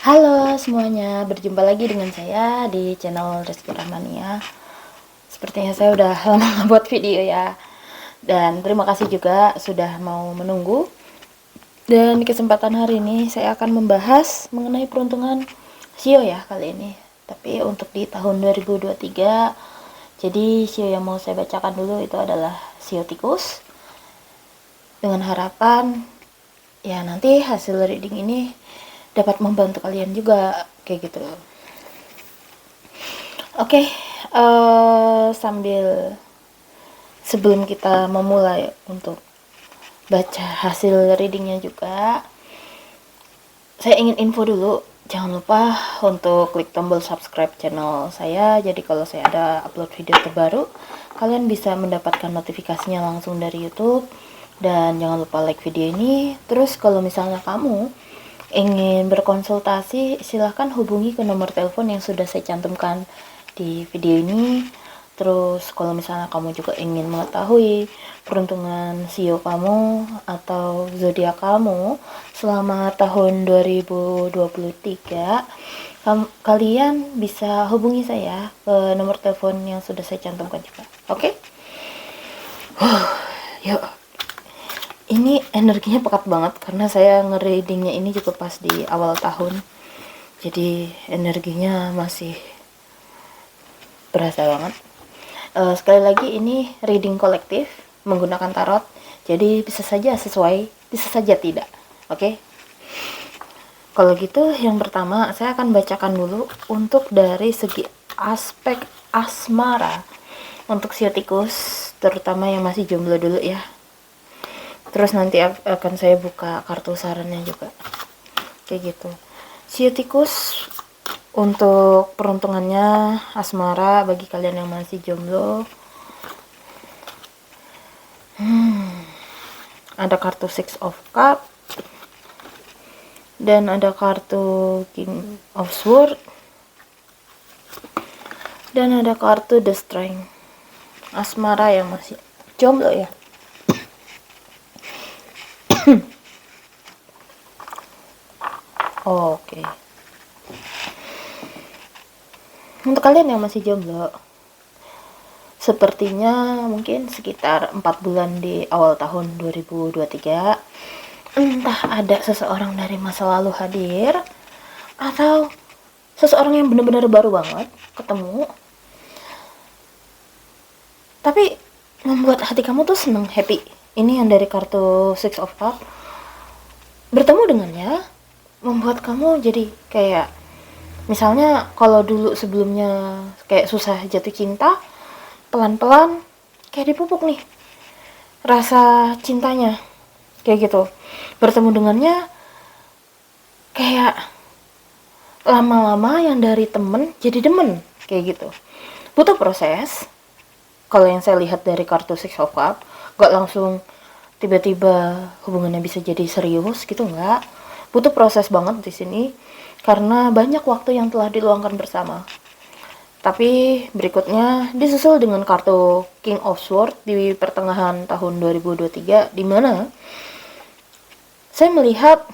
Halo semuanya, berjumpa lagi dengan saya di channel Rizky Rahmania. Sepertinya saya udah lama nggak buat video ya. Dan terima kasih juga sudah mau menunggu. Dan di kesempatan hari ini saya akan membahas mengenai peruntungan Sio ya kali ini. Tapi untuk di tahun 2023, jadi Sio yang mau saya bacakan dulu itu adalah Sio Tikus. Dengan harapan ya nanti hasil reading ini dapat membantu kalian juga kayak gitu. Oke, sambil sebelum kita memulai untuk baca hasil readingnya juga, saya ingin info dulu. Jangan lupa untuk klik tombol subscribe channel saya. Jadi kalau saya ada upload video terbaru, kalian bisa mendapatkan notifikasinya langsung dari YouTube. Dan jangan lupa like video ini. Terus kalau misalnya kamu ingin berkonsultasi, silahkan hubungi ke nomor telepon yang sudah saya cantumkan di video ini. Terus kalau misalnya kamu juga ingin mengetahui peruntungan sio kamu atau zodiak kamu selama tahun 2023, kalian bisa hubungi saya ke nomor telepon yang sudah saya cantumkan juga. Oke? Yuk. Ini energinya pekat banget karena saya nge-readingnya ini juga pas di awal tahun, jadi energinya masih berasa banget. Sekali lagi ini reading kolektif menggunakan tarot, jadi bisa saja sesuai, bisa saja tidak. Oke? Kalau gitu yang pertama saya akan bacakan dulu untuk dari segi aspek asmara untuk sio tikus, terutama yang masih jomblo dulu ya. Terus nanti akan saya buka kartu sarannya juga. Kayak gitu. Sio tikus untuk peruntungannya asmara bagi kalian yang masih jomblo. Ada kartu Six of Cup dan ada kartu King of Sword dan ada kartu The Strength. Asmara yang masih jomblo ya. Oke. Untuk kalian yang masih jomblo, sepertinya mungkin sekitar 4 bulan di awal tahun 2023, entah ada seseorang dari masa lalu hadir atau seseorang yang benar-benar baru banget ketemu, tapi membuat hati kamu tuh seneng, happy. Ini yang dari kartu Six of Cup. Bertemu dengannya membuat kamu jadi kayak, misalnya kalau dulu sebelumnya kayak susah jatuh cinta, pelan-pelan kayak dipupuk nih rasa cintanya kayak gitu. Bertemu dengannya kayak lama-lama yang dari temen jadi demen kayak gitu. Butuh proses. Kalau yang saya lihat dari kartu Six of Cup, gak langsung tiba-tiba hubungannya bisa jadi serius gitu, nggak. Butuh proses banget di sini karena banyak waktu yang telah diluangkan bersama. Tapi berikutnya disusul dengan kartu King of Swords di pertengahan tahun 2023, di mana saya melihat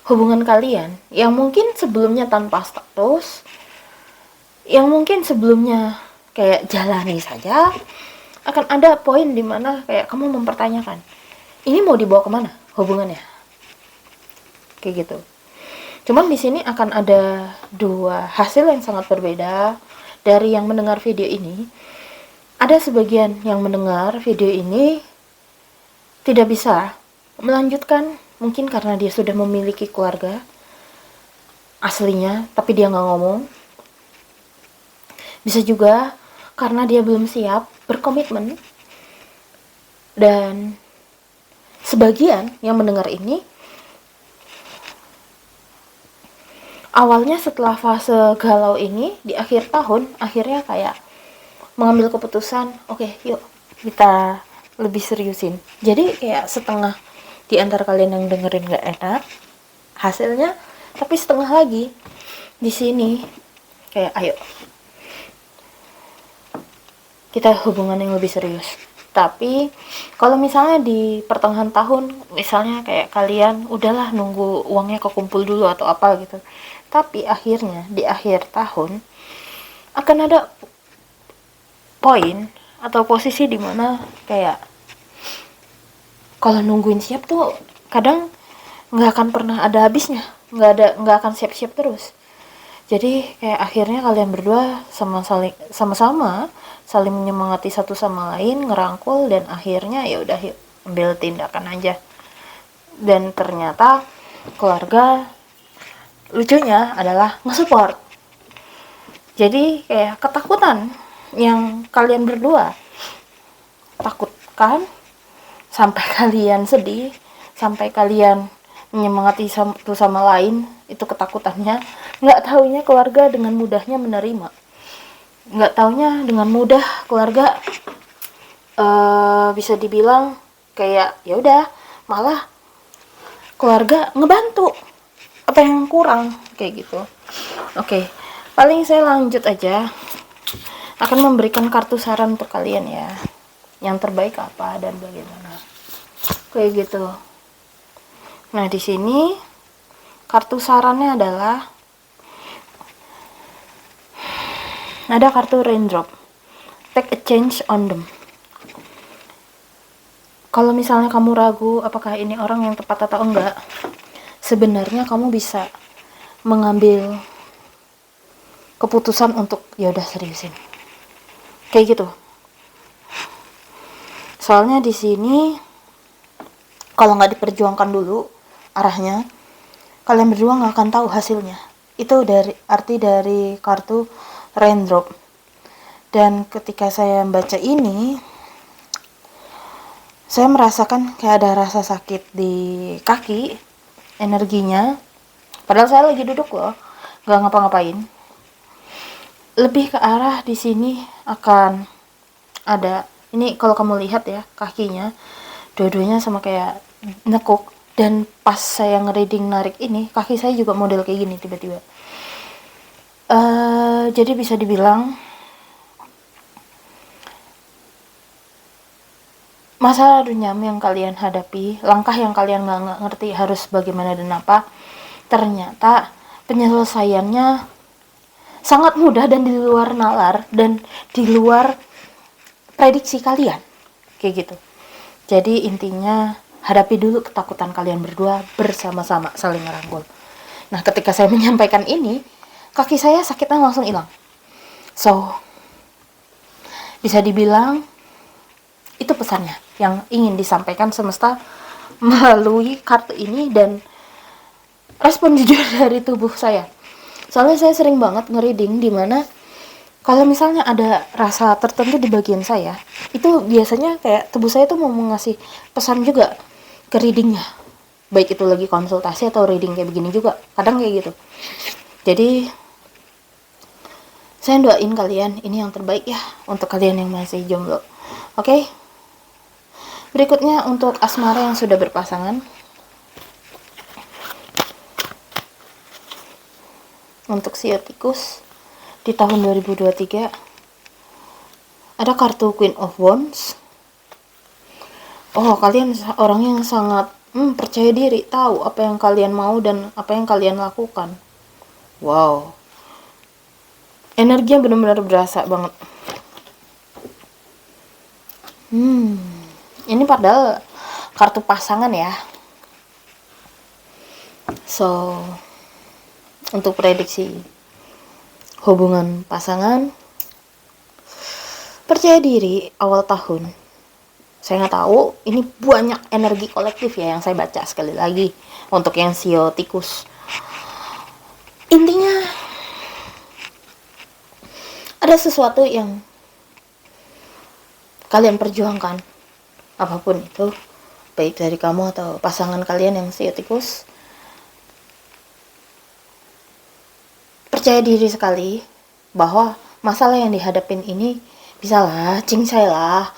hubungan kalian yang mungkin sebelumnya tanpa status, yang mungkin sebelumnya kayak jalani saja, akan ada poin di mana kayak kamu mempertanyakan, ini mau dibawa kemana hubungannya? Kayak gitu. Cuman di sini akan ada dua hasil yang sangat berbeda dari yang mendengar video ini. Ada sebagian yang mendengar video ini tidak bisa melanjutkan, mungkin karena dia sudah memiliki keluarga aslinya, tapi dia nggak ngomong. Bisa juga karena dia belum siap berkomitmen. Dan sebagian yang mendengar ini awalnya setelah fase galau ini di akhir tahun, akhirnya kayak mengambil keputusan, oke, yuk kita lebih seriusin. Jadi kayak setengah di antara kalian yang dengerin gak enak hasilnya, tapi setengah lagi di sini kayak ayo kita hubungan yang lebih serius. Tapi kalau misalnya di pertengahan tahun, misalnya kayak kalian udahlah nunggu uangnya kekumpul dulu atau apa gitu, tapi akhirnya di akhir tahun akan ada poin atau posisi dimana kayak kalau nungguin siap tuh kadang nggak akan pernah ada habisnya, nggak akan siap-siap terus. Jadi kayak akhirnya kalian berdua sama-sama saling menyemangati satu sama lain, ngerangkul, dan akhirnya ya udah, yuk ambil tindakan aja. Dan ternyata keluarga lucunya adalah nge-support. Jadi kayak ketakutan yang kalian berdua takutkan sampai kalian sedih, sampai kalian menyemangati satu sama lain, itu ketakutannya, nggak taunya keluarga dengan mudahnya menerima, nggak taunya dengan mudah keluarga bisa dibilang kayak ya udah, malah keluarga ngebantu apa yang kurang kayak gitu. Oke, paling saya lanjut aja, akan memberikan kartu saran untuk kalian ya, yang terbaik apa dan bagaimana kayak gitu. Nah, di sini kartu sarannya adalah ada kartu raindrop. Take a change on them. Kalau misalnya kamu ragu apakah ini orang yang tepat atau enggak, sebenarnya kamu bisa mengambil keputusan untuk ya udah seriusin. Kayak gitu. Soalnya di sini kalau nggak diperjuangkan dulu arahnya, kalian berdua nggak akan tahu hasilnya. Itu dari arti dari kartu raindrop. Dan ketika saya membaca ini, saya merasakan kayak ada rasa sakit di kaki, energinya. Padahal saya lagi duduk loh, nggak ngapa-ngapain. Lebih ke arah di sini akan ada, ini kalau kamu lihat ya, kakinya dua-duanya sama kayak nekuk. Dan pas saya ngereading narik ini, kaki saya juga model kayak gini tiba-tiba. Jadi bisa dibilang masalah runyam yang kalian hadapi, langkah yang kalian nggak ngerti harus bagaimana dan apa, ternyata penyelesaiannya sangat mudah dan di luar nalar dan di luar prediksi kalian, kayak gitu. Jadi intinya hadapi dulu ketakutan kalian berdua bersama-sama, saling ngerangkul. Nah, ketika saya menyampaikan ini, kaki saya sakitnya langsung hilang. So, bisa dibilang itu pesannya yang ingin disampaikan semesta melalui kartu ini dan respon jujur dari tubuh saya. Soalnya saya sering banget ngereading dimana kalau misalnya ada rasa tertentu di bagian saya, itu biasanya kayak tubuh saya tuh mau ngasih pesan juga ke readingnya, baik itu lagi konsultasi atau reading kayak begini juga, kadang kayak gitu. Jadi saya doain kalian ini yang terbaik ya untuk kalian yang masih jomblo. Oke? Berikutnya untuk asmara yang sudah berpasangan. Untuk Sio Tikus di tahun 2023 ada kartu Queen of Wands. Oh, kalian orang yang sangat percaya diri, tahu apa yang kalian mau dan apa yang kalian lakukan. Wow, energinya benar-benar berasa banget. Ini padahal kartu pasangan ya. So, untuk prediksi hubungan pasangan, percaya diri awal tahun. Saya nggak tahu, ini banyak energi kolektif ya yang saya baca sekali lagi untuk yang Sio Tikus. Intinya ada sesuatu yang kalian perjuangkan, apapun itu, baik dari kamu atau pasangan kalian yang Sio Tikus. Percaya diri sekali bahwa masalah yang dihadapin ini bisalah, cingsai lah,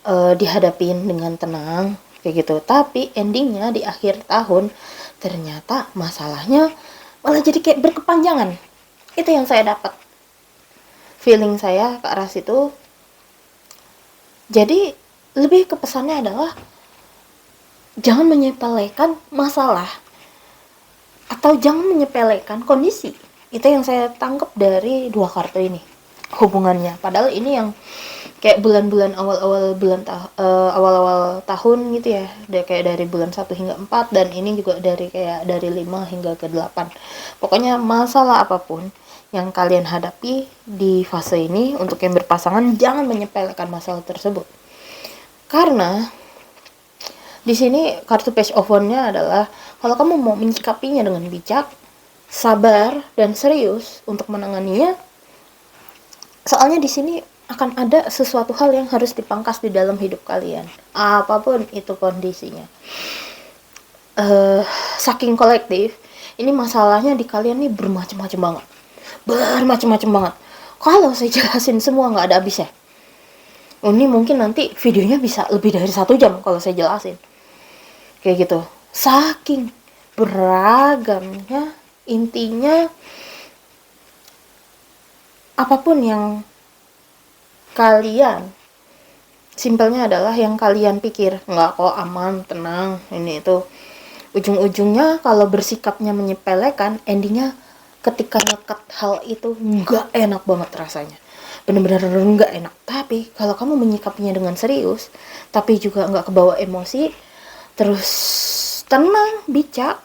dihadapin dengan tenang kayak gitu. Tapi endingnya di akhir tahun ternyata masalahnya malah jadi kayak berkepanjangan. Itu yang saya dapat, feeling saya ke arah situ. Jadi lebih ke pesannya adalah jangan menyepelekan masalah atau jangan menyepelekan kondisi. Itu yang saya tangkap dari dua kartu ini hubungannya. Padahal ini yang kayak bulan-bulan awal-awal tahun gitu ya, kayak dari bulan 1 hingga 4, dan ini juga dari kayak dari 5 hingga ke 8. Pokoknya masalah apapun yang kalian hadapi di fase ini, untuk yang berpasangan jangan menyepelekan masalah tersebut. Karena di sini kartu Page of Wands-nya adalah kalau kamu mau menyikapinya dengan bijak, sabar, dan serius untuk menanganinya. Soalnya di sini akan ada sesuatu hal yang harus dipangkas di dalam hidup kalian, apapun itu kondisinya. Saking kolektif, ini masalahnya di kalian nih bermacam-macam banget. Kalau saya jelasin semua nggak ada habisnya. Ini mungkin nanti videonya bisa lebih dari 1 jam kalau saya jelasin. Kayak gitu. Saking beragamnya, intinya apapun yang kalian, simpelnya adalah yang kalian pikir nggak kok, aman, tenang, ini itu, ujung-ujungnya kalau bersikapnya menyepelekan, endingnya ketika ngekat hal itu nggak enak banget rasanya, bener-bener nggak enak. Tapi kalau kamu menyikapinya dengan serius tapi juga nggak kebawa emosi, terus tenang, bijak,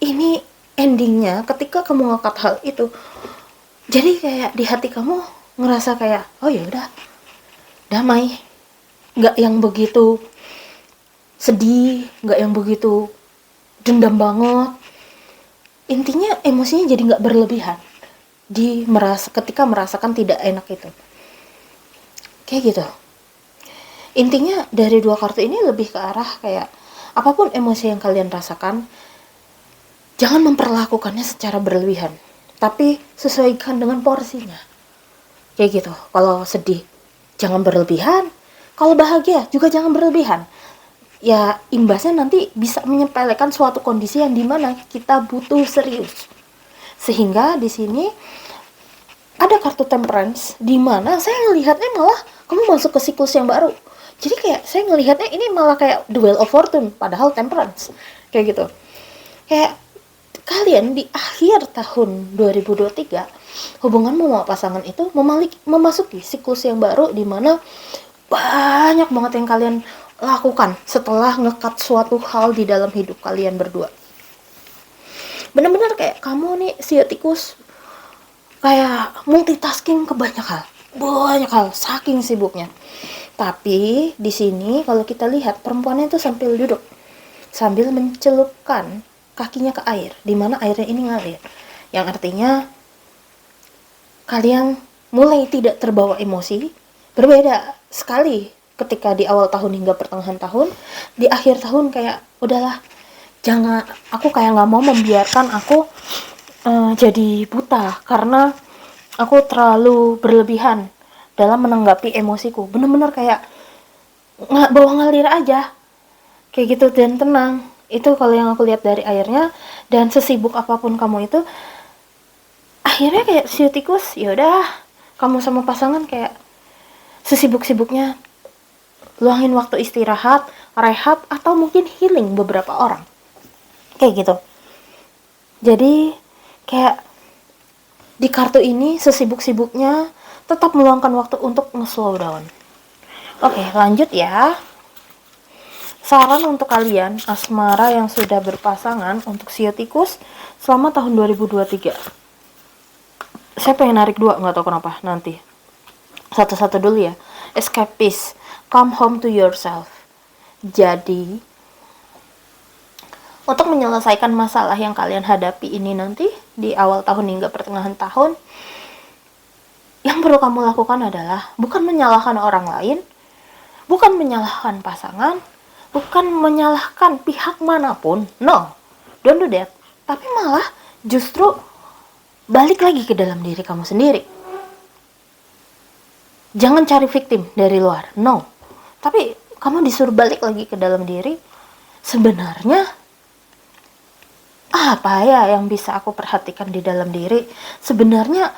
ini endingnya ketika kamu ngekat hal itu, jadi kayak di hati kamu ngerasa kayak, oh ya udah, damai, nggak yang begitu sedih, nggak yang begitu dendam banget. Intinya emosinya jadi nggak berlebihan ketika merasakan tidak enak itu, kayak gitu. Intinya dari dua kartu ini lebih ke arah kayak apapun emosi yang kalian rasakan, jangan memperlakukannya secara berlebihan, tapi sesuaikan dengan porsinya. Kayak gitu. Kalau sedih jangan berlebihan, kalau bahagia juga jangan berlebihan. Ya imbasnya nanti bisa menyepelekan suatu kondisi yang dimana kita butuh serius. Sehingga di sini ada kartu Temperance, dimana saya ngelihatnya malah kamu masuk ke siklus yang baru. Jadi kayak saya ngelihatnya ini malah kayak the Wheel of Fortune, padahal Temperance. Kayak gitu. Kayak kalian di akhir tahun 2023, hubunganmu sama pasangan itu memasuki siklus yang baru, di mana banyak banget yang kalian lakukan setelah ngekat suatu hal di dalam hidup kalian berdua. Bener-bener kayak kamu nih si tikus kayak multitasking ke banyak hal saking sibuknya. Tapi di sini kalau kita lihat perempuannya itu sambil duduk, sambil mencelupkan kakinya ke air, di mana airnya ini ngalir, yang artinya kalian mulai tidak terbawa emosi. Berbeda sekali ketika di awal tahun hingga pertengahan tahun. Di akhir tahun kayak udahlah, jangan, aku kayak nggak mau membiarkan aku jadi buta karena aku terlalu berlebihan dalam menanggapi emosiku. Bener-bener kayak nggak bawa ngalir aja kayak gitu, dan tenang. Itu kalau yang aku lihat dari airnya. Dan sesibuk apapun kamu itu, akhirnya kayak si tikus, yaudah kamu sama pasangan kayak sesibuk-sibuknya luangin waktu istirahat, rehat, atau mungkin healing beberapa orang kayak gitu. Jadi kayak di kartu ini sesibuk-sibuknya tetap meluangkan waktu untuk nge-slow down. Oke, lanjut ya. Saran untuk kalian asmara yang sudah berpasangan untuk Sio Tikus selama tahun 2023. Saya pengen narik 2, nggak tahu kenapa. Nanti satu-satu dulu ya. Escapist, come home to yourself. Jadi untuk menyelesaikan masalah yang kalian hadapi ini nanti di awal tahun hingga pertengahan tahun, yang perlu kamu lakukan adalah bukan menyalahkan orang lain, bukan menyalahkan pasangan, bukan menyalahkan pihak manapun, no, don't do that. Tapi malah justru balik lagi ke dalam diri kamu sendiri. Jangan cari victim dari luar, no. Tapi kamu disuruh balik lagi ke dalam diri. Sebenarnya apa ya yang bisa aku perhatikan di dalam diri? Sebenarnya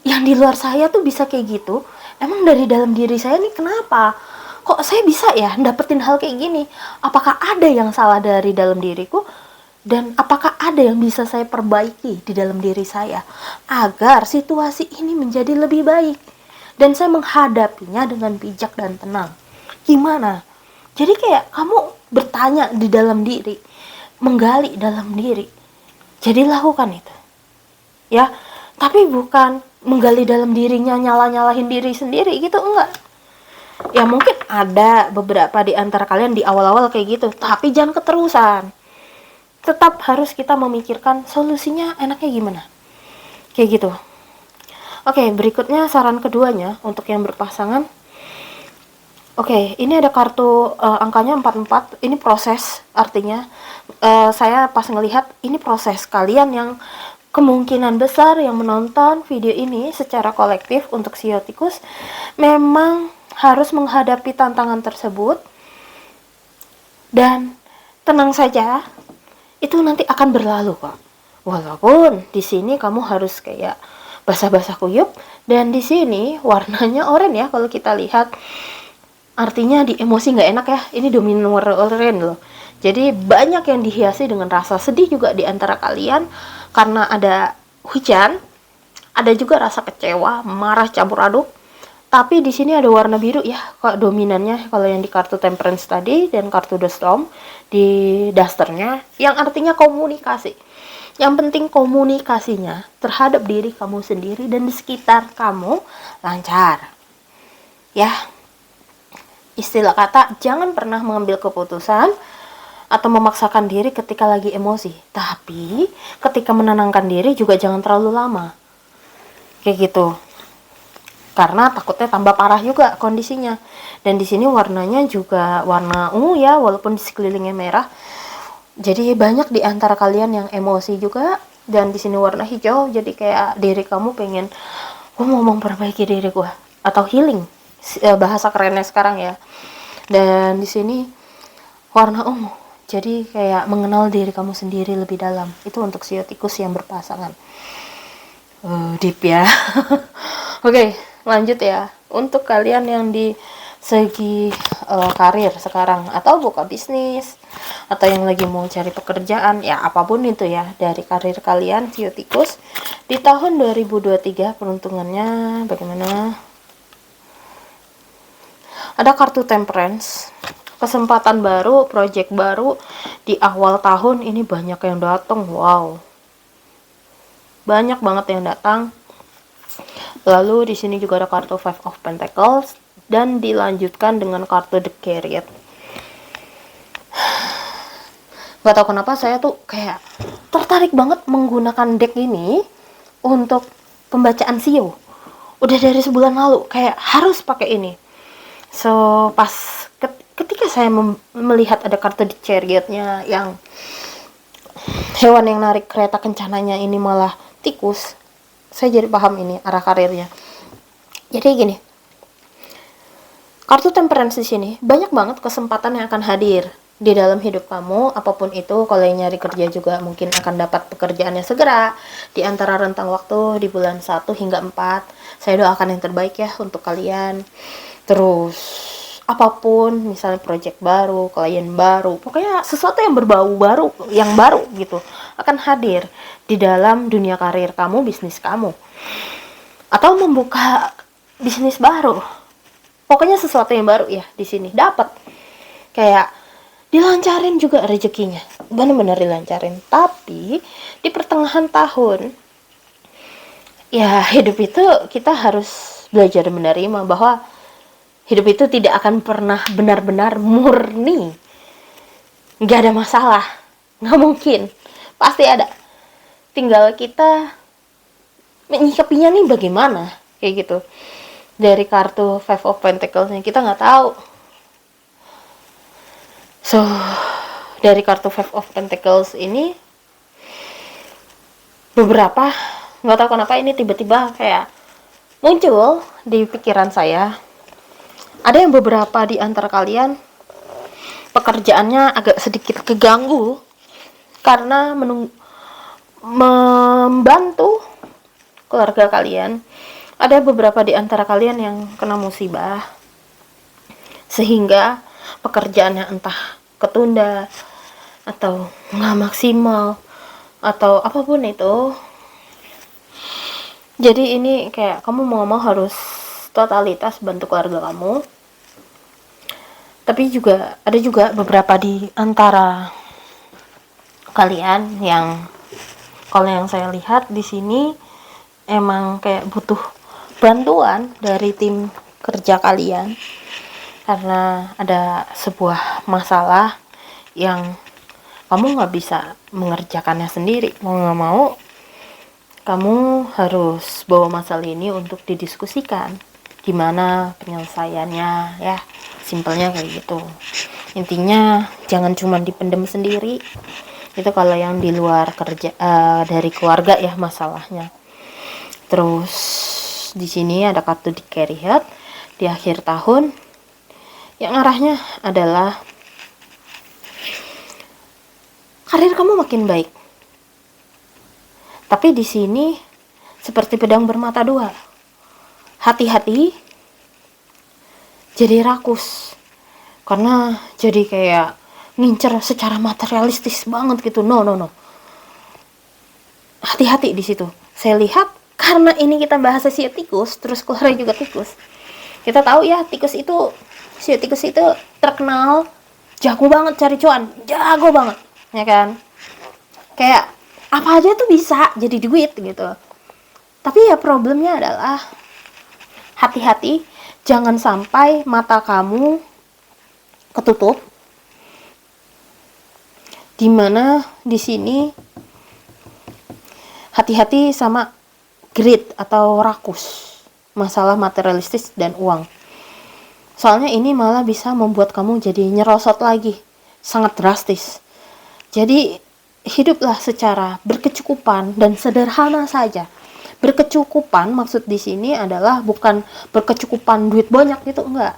yang di luar saya tuh bisa kayak gitu. Emang dari dalam diri saya nih kenapa? kok saya bisa ya dapetin hal kayak gini? Apakah ada yang salah dari dalam diriku? Dan apakah ada yang bisa saya perbaiki di dalam diri saya agar situasi ini menjadi lebih baik dan saya menghadapinya dengan bijak dan tenang? Gimana? Jadi kayak kamu bertanya di dalam diri, menggali dalam diri. Jadi lakukan itu. Ya, tapi bukan menggali dalam dirinya, nyala-nyalahin diri sendiri gitu, enggak. Ya mungkin ada beberapa di antara kalian di awal-awal kayak gitu, tapi jangan keterusan. Tetap harus kita memikirkan solusinya enaknya gimana. Kayak gitu. Oke, berikutnya saran keduanya untuk yang berpasangan. Oke, ini ada kartu angkanya 44. Ini proses, artinya saya pas ngelihat ini proses kalian yang kemungkinan besar yang menonton video ini secara kolektif untuk siotikus memang harus menghadapi tantangan tersebut, dan tenang saja, itu nanti akan berlalu kok. Walaupun di sini kamu harus kayak basah-basah kuyup, dan di sini warnanya oranye ya kalau kita lihat. Artinya di emosi nggak enak ya, ini dominan warna oranye loh. Jadi banyak yang dihiasi dengan rasa sedih juga di antara kalian karena ada hujan, ada juga rasa kecewa, marah campur aduk. Tapi di sini ada warna biru ya, kok dominannya kalau yang di kartu Temperance tadi dan kartu The Storm di dasternya, yang artinya komunikasi. Yang penting komunikasinya terhadap diri kamu sendiri dan di sekitar kamu lancar. Ya, istilah kata, jangan pernah mengambil keputusan atau memaksakan diri ketika lagi emosi. Tapi ketika menenangkan diri juga jangan terlalu lama. Kayak gitu. Karena takutnya tambah parah juga kondisinya. Dan di sini warnanya juga warna ungu ya, walaupun di sekelilingnya merah. Jadi banyak di antara kalian yang emosi juga, dan di sini warna hijau. Jadi kayak diri kamu pengen, gue mau memperbaiki diri gue atau healing, bahasa kerennya sekarang ya. Dan di sini warna ungu. Jadi kayak mengenal diri kamu sendiri lebih dalam. Itu untuk siotikus yang berpasangan. Deep ya. Oke, lanjut ya. Untuk kalian yang di segi karir sekarang, atau buka bisnis, atau yang lagi mau cari pekerjaan, ya apapun itu ya, dari karir kalian siotikus di tahun 2023 peruntungannya bagaimana? Ada kartu Temperance, kesempatan baru, project baru di awal tahun ini banyak yang datang. Wow, banyak banget yang datang. Lalu di sini juga ada kartu Five of Pentacles dan dilanjutkan dengan kartu The Chariot. Gak tau kenapa saya tuh kayak tertarik banget menggunakan deck ini untuk pembacaan sio. Udah dari sebulan lalu kayak harus pakai ini. So pas ketika saya melihat ada kartu The Chariotnya yang hewan yang narik kereta kencananya ini malah tikus, saya jadi paham ini arah karirnya. Jadi gini, kartu Temperance di sini banyak banget kesempatan yang akan hadir di dalam hidup kamu, apapun itu. Kalau yang nyari kerja juga mungkin akan dapat pekerjaannya segera di antara rentang waktu di bulan 1 hingga 4. Saya doakan yang terbaik ya untuk kalian. Terus apapun, misalnya project baru, klien baru, pokoknya sesuatu yang berbau baru, yang baru gitu, akan hadir di dalam dunia karir kamu, bisnis kamu, atau membuka bisnis baru. Pokoknya sesuatu yang baru ya di sini dapat. Kayak dilancarin juga rezekinya, benar-benar dilancarin. Tapi di pertengahan tahun, ya hidup itu kita harus belajar menerima bahwa hidup itu tidak akan pernah benar-benar murni. Nggak ada masalah. Nggak mungkin. Pasti ada. Tinggal kita menyikapinya nih bagaimana. Kayak gitu. Dari kartu Five of Pentacles-nya kita nggak tahu. So, dari kartu Five of Pentacles ini, beberapa, nggak tahu kenapa ini tiba-tiba kayak muncul di pikiran saya. Ada yang beberapa di antara kalian pekerjaannya agak sedikit keganggu karena membantu keluarga kalian. Ada beberapa di antara kalian yang kena musibah. sehingga pekerjaannya entah ketunda atau nggak maksimal atau apapun itu. Jadi ini kayak kamu mau ngomong harus totalitas bantu keluarga kamu, tapi juga ada juga beberapa di antara kalian yang kalau yang saya lihat di sini emang kayak butuh bantuan dari tim kerja kalian karena ada sebuah masalah yang kamu nggak bisa mengerjakannya sendiri. Mau nggak mau kamu harus bawa masalah ini untuk didiskusikan gimana penyelesaiannya, ya simpelnya kayak gitu. Intinya jangan cuma dipendem sendiri, itu kalau yang di luar kerja dari keluarga ya masalahnya. Terus di sini ada kartu di carry head di akhir tahun yang arahnya adalah karir kamu makin baik. Tapi di sini seperti pedang bermata dua. Hati-hati jadi rakus. Karena jadi kayak ngincer secara materialistis banget gitu. No. Hati-hati di situ. Saya lihat karena ini kita bahas sio tikus, terus keluarnya juga tikus. Kita tahu ya, sio tikus itu terkenal jago banget cari cuan, jago banget, ya kan? Kayak apa aja tuh bisa jadi duit gitu. Tapi ya problemnya adalah hati-hati jangan sampai mata kamu ketutup. Dimana di sini hati-hati sama greed atau rakus, masalah materialistis dan uang. Soalnya ini malah bisa membuat kamu jadi nyerosot lagi, sangat drastis. Jadi hiduplah secara berkecukupan dan sederhana saja. Berkecukupan maksud di sini adalah bukan berkecukupan duit banyak gitu, enggak.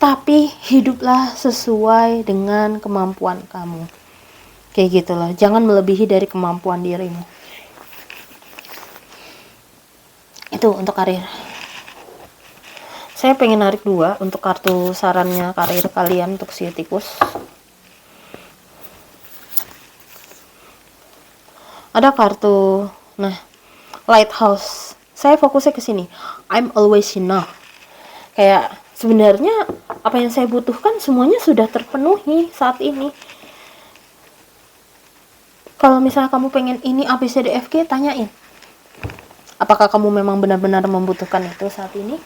Tapi hiduplah sesuai dengan kemampuan kamu. Kayak gitu loh, jangan melebihi dari kemampuan dirimu. Itu untuk karir. Saya pengen narik 2 untuk kartu sarannya karir kalian untuk sio tikus. Ada kartu, lighthouse. Saya fokusnya ke sini. I'm always enough. Kayak sebenarnya apa yang saya butuhkan semuanya sudah terpenuhi saat ini. Kalau misalnya kamu pengen ini A B C D F G, tanyain. Apakah kamu memang benar-benar membutuhkan itu saat ini?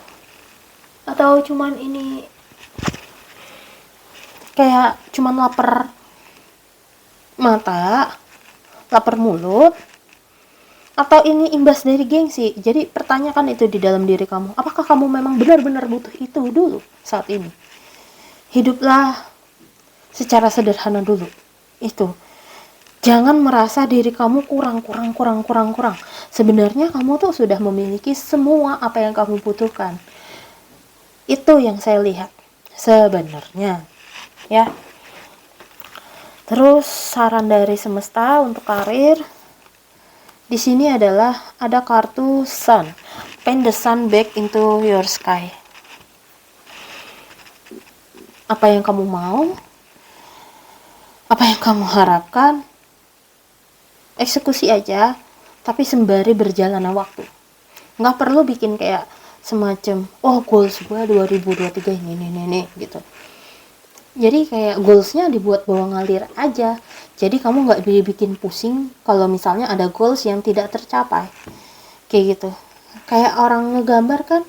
Atau cuman ini kayak cuman lapar mata, lapar mulut, atau ini imbas dari gengsi? Jadi pertanyakan itu di dalam diri kamu. Apakah kamu memang benar-benar butuh itu dulu saat ini? Hiduplah secara sederhana dulu. Itu. Jangan merasa diri kamu kurang. Sebenarnya kamu tuh sudah memiliki semua apa yang kamu butuhkan. Itu yang saya lihat sebenarnya, ya. Terus saran dari semesta untuk karir di sini adalah ada kartu sun. Paint the sun back into your sky. Apa yang kamu mau, apa yang kamu harapkan, eksekusi aja, tapi sembari berjalannya waktu. Nggak perlu bikin kayak semacam, goals gue 2023 ini gitu. Jadi kayak goalsnya dibuat bawa ngalir aja. Jadi kamu nggak bikin pusing kalau misalnya ada goals yang tidak tercapai. Kayak gitu. Kayak orang ngegambar kan,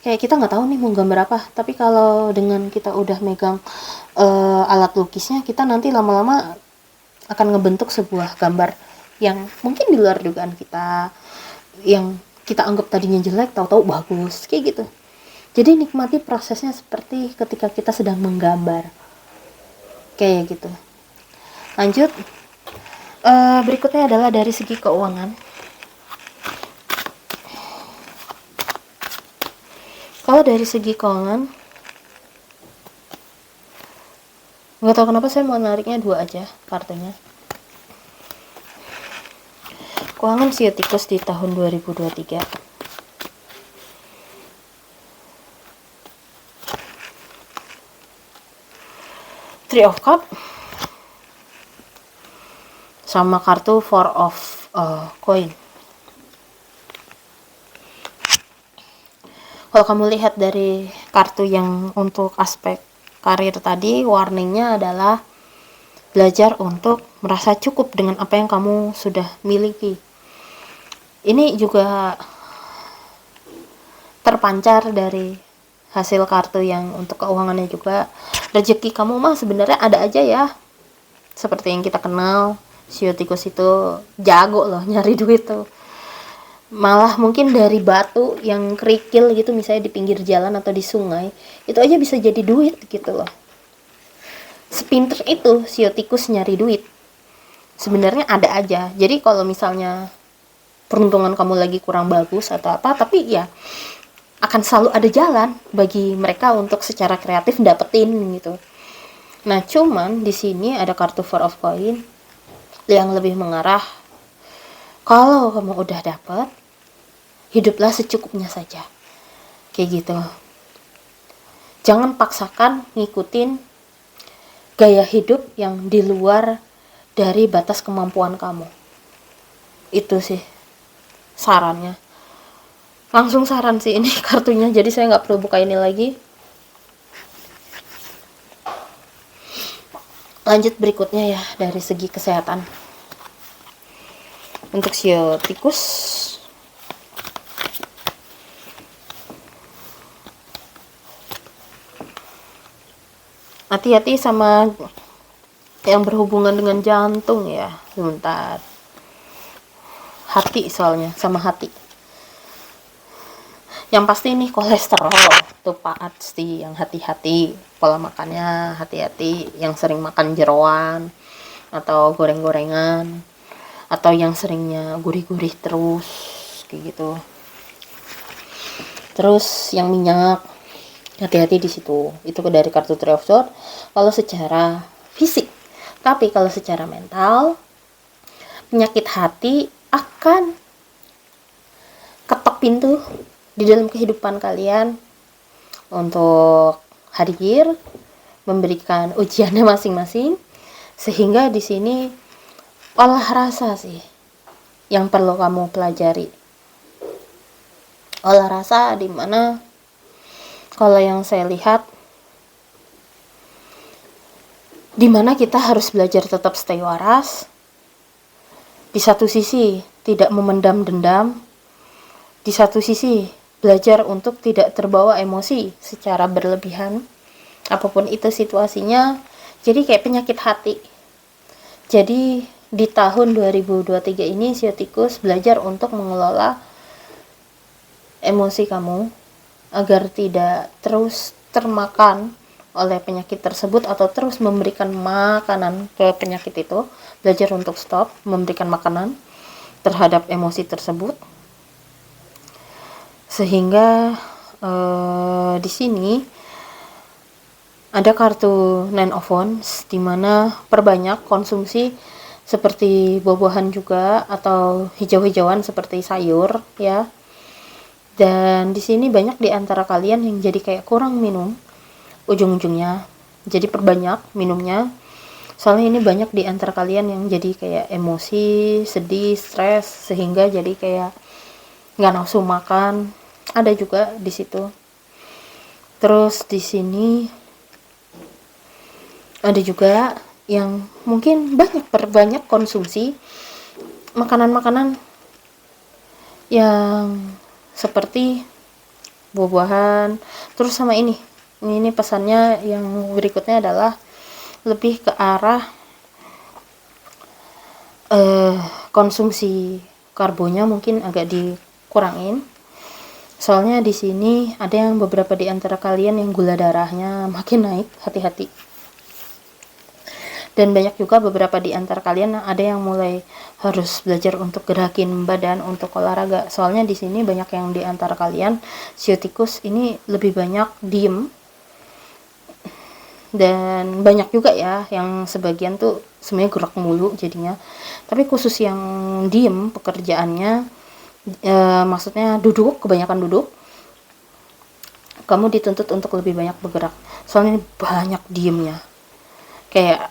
kayak kita nggak tahu nih mau gambar apa. Tapi kalau dengan kita udah megang alat lukisnya, kita nanti lama-lama akan ngebentuk sebuah gambar yang mungkin di luar dugaan kita, yang kita anggap tadinya jelek, tahu-tahu bagus, kayak gitu. Jadi nikmati prosesnya seperti ketika kita sedang menggambar, kayak gitu. Lanjut, berikutnya adalah dari segi keuangan. Kalau dari segi keuangan, nggak tahu kenapa saya mau nariknya 2 aja kartunya. Keuangan sio tikus di tahun 2023. Three of Cup sama kartu Four of Coin. Kalau kamu lihat dari kartu yang untuk aspek karir tadi, warningnya adalah belajar untuk merasa cukup dengan apa yang kamu sudah miliki. Ini juga terpancar dari hasil kartu yang untuk keuangannya juga. Rezeki kamu mah sebenarnya ada aja ya. Seperti yang kita kenal, Shio tikus itu jago loh nyari duit tuh. Malah mungkin dari batu yang kerikil gitu, misalnya di pinggir jalan atau di sungai, itu aja bisa jadi duit gitu loh. Sepinter itu Shio tikus nyari duit. Sebenarnya ada aja. Jadi kalau misalnya peruntungan kamu lagi kurang bagus atau apa, tapi ya akan selalu ada jalan bagi mereka untuk secara kreatif dapetin gitu. Nah, cuman di sini ada kartu Four of Coin yang lebih mengarah, kalau kamu udah dapet, hiduplah secukupnya saja. Kayak gitu. Jangan paksakan ngikutin gaya hidup yang di luar dari batas kemampuan kamu. Itu sih sarannya. Langsung saran sih ini kartunya, jadi saya nggak perlu buka ini lagi. Lanjut berikutnya ya, dari segi kesehatan. Untuk Shio tikus, hati-hati sama yang berhubungan dengan jantung ya. Sebentar, hati soalnya, sama hati. Yang pasti nih kolesterol tuh pasti, yang hati-hati pola makannya, hati-hati yang sering makan jeroan atau goreng-gorengan, atau yang seringnya gurih-gurih terus kayak gitu. Terus yang minyak, hati-hati di situ. Itu dari kartu Three of Swords kalau secara fisik. Tapi kalau secara mental, penyakit hati akan ketok pintu di dalam kehidupan kalian untuk hadir, memberikan ujiannya masing-masing, sehingga di sini olah rasa sih yang perlu kamu pelajari. Olah rasa dimana kalau yang saya lihat, dimana kita harus belajar tetap stay waras. Di satu sisi tidak memendam dendam, di satu sisi belajar untuk tidak terbawa emosi secara berlebihan, apapun itu situasinya. Jadi kayak penyakit hati. Jadi di tahun 2023 ini Shio tikus belajar untuk mengelola emosi kamu agar tidak terus termakan oleh penyakit tersebut atau terus memberikan makanan ke penyakit itu. Belajar untuk stop memberikan makanan terhadap emosi tersebut. Sehingga di sini ada kartu Nine of Wands, di mana perbanyak konsumsi seperti buah-buahan juga atau hijau-hijauan seperti sayur ya. Dan di sini banyak di antara kalian yang jadi kayak kurang minum ujung-ujungnya. Jadi perbanyak minumnya. Soalnya ini banyak di antara kalian yang jadi kayak emosi, sedih, stres, sehingga jadi kayak nggak nafsu makan. Ada juga di situ. Terus di sini ada juga yang mungkin perbanyak konsumsi makanan-makanan yang seperti buah-buahan. Terus sama ini pesannya yang berikutnya adalah lebih ke arah konsumsi karbonya mungkin agak dikurangin. Soalnya di sini ada yang beberapa di antara kalian yang gula darahnya makin naik, hati-hati. Dan banyak juga beberapa di antara kalian ada yang mulai harus belajar untuk gerakin badan untuk olahraga. Soalnya di sini banyak yang di antara kalian Shio tikus ini lebih banyak diem. Dan banyak juga ya yang sebagian tuh sebenarnya gerak mulu jadinya. Tapi khusus yang diem pekerjaannya, maksudnya kebanyakan duduk, kamu dituntut untuk lebih banyak bergerak. Soalnya banyak diemnya. kayak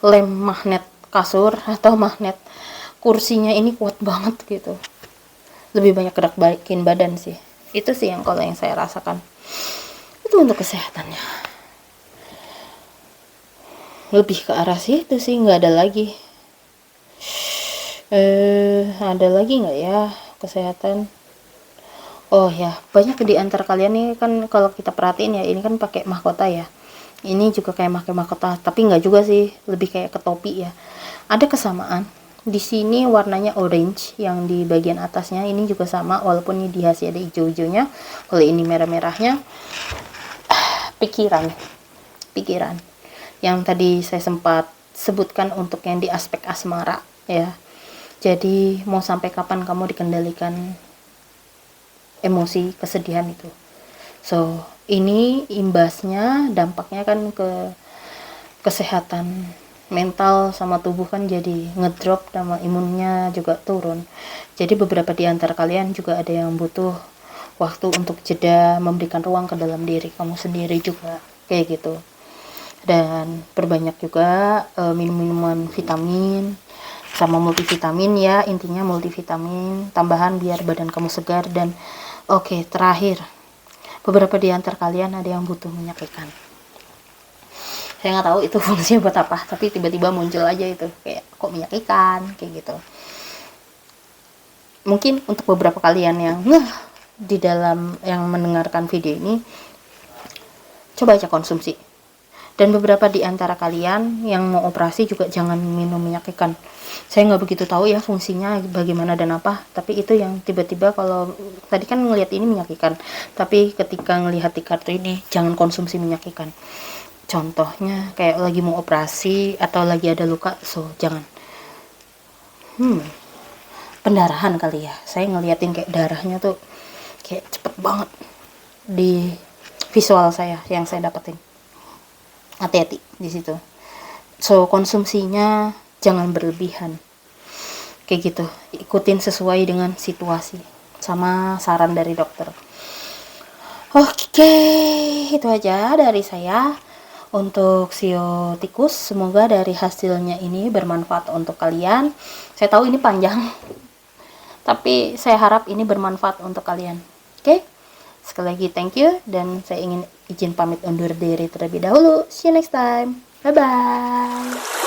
lem magnet kasur atau magnet kursinya ini kuat banget gitu. Lebih banyak gerak balikin badan sih. Itu sih yang kalau yang saya rasakan. Itu untuk kesehatannya. Lebih ke arah situ sih, nggak ada lagi. Ada lagi nggak ya kesehatan? Oh ya, banyak di antara kalian nih kan kalau kita perhatiin ya, ini kan pakai mahkota ya. Ini juga kayak pakai mahkota, tapi nggak juga sih, lebih kayak ke topi ya. Ada kesamaan. Di sini warnanya orange, yang di bagian atasnya ini juga sama, walaupun ini di hasil ada hijau-hijaunya. Kalau ini merah-merahnya, pikiran, pikiran. Yang tadi saya sempat sebutkan untuk yang di aspek asmara ya. Jadi mau sampai kapan kamu dikendalikan emosi kesedihan itu. So ini imbasnya, dampaknya kan ke kesehatan mental sama tubuh kan, jadi ngedrop sama imunnya juga turun. Jadi beberapa di antara kalian juga ada yang butuh waktu untuk jeda, memberikan ruang ke dalam diri kamu sendiri juga kayak gitu. Dan perbanyak juga minum-minuman vitamin sama multivitamin ya, intinya multivitamin tambahan biar badan kamu segar. Dan oke, terakhir, beberapa di antara kalian ada yang butuh minyak ikan. Saya nggak tahu itu fungsinya buat apa, tapi tiba-tiba muncul aja itu kayak kok minyak ikan kayak gitu. Mungkin untuk beberapa kalian yang di dalam yang mendengarkan video ini, coba aja konsumsi. Dan beberapa di antara kalian yang mau operasi juga jangan minum minyak ikan. Saya nggak begitu tahu ya fungsinya bagaimana dan apa, tapi itu yang tiba-tiba kalau tadi kan ngelihat ini minyak ikan, tapi ketika ngelihat di kartu ini jangan konsumsi minyak ikan. Contohnya kayak lagi mau operasi atau lagi ada luka, so jangan. Pendarahan kali ya, saya ngeliatin kayak darahnya tuh kayak cepet banget di visual saya yang saya dapetin. Hati-hati di situ. So konsumsinya jangan berlebihan. Kayak gitu. Ikutin sesuai dengan situasi sama saran dari dokter. Oke, itu aja dari saya untuk sio tikus. Semoga dari hasilnya ini bermanfaat untuk kalian. Saya tahu ini panjang, tapi saya harap ini bermanfaat untuk kalian. Oke? Sekali lagi thank you, dan saya ingin izin pamit undur diri terlebih dahulu. See you next time. Bye bye.